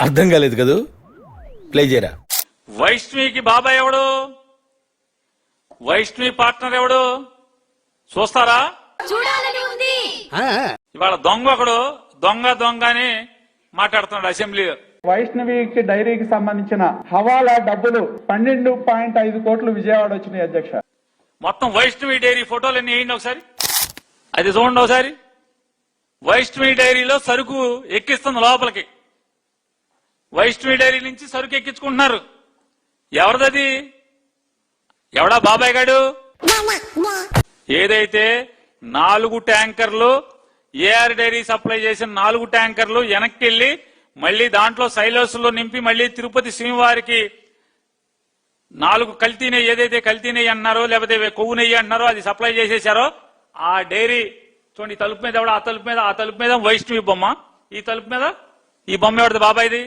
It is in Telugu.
అర్థం కాలేదు కదూ, ప్లే చేయరా. వైష్ణవికి బాబాయ్ ఎవడు, వైష్ణవి పార్ట్నర్ ఎవడు చూస్తారా? చూడాలని ఉంది. ఇవాళ దొంగ ఒకడు దొంగ దొంగ అని మాట్లాడుతున్నాడు అసెంబ్లీలో. వైష్ణవికి డైరీకి సంబంధించిన హవాలా డబ్బులు 12.5 కోట్లు విజయవాడ వచ్చినాయి అధ్యక్ష. మొత్తం వైష్ణవి డైరీ ఫోటోలన్నీ వేయండి ఒకసారి, అది చూడండి ఒకసారి. వైష్ణవి డైరీలో సరుకు ఎక్కిస్తుంది లోపలికి, వైష్ణవి డైరీ నుంచి సరుకు ఎక్కించుకుంటున్నారు. ఎవరిదది? ఎవడా బాబాయ్ గాడు? ఏదైతే 4 ట్యాంకర్లు ఏఆర్ డైరీ సప్లై చేసిన 4 ట్యాంకర్లు వెనక్కి వెళ్లి మళ్లీ దాంట్లో సైలోస్ లో నింపి మళ్లీ తిరుపతి శ్రీవారికి 4 కల్తీ నెయ్యి, ఏదైతే కల్తీ నెయ్యి అన్నారో లేకపోతే కొవ్వు నెయ్యి అన్నారో అది సప్లై చేసేశారో ఆ డైరీ చూడండి. తలుపు మీద ఎవడ, ఆ తలుపు మీద వైష్ణవి బొమ్మ, ఈ తలుపు మీద ఈ బొమ్మ ఎవరిది బాబాయ్ది?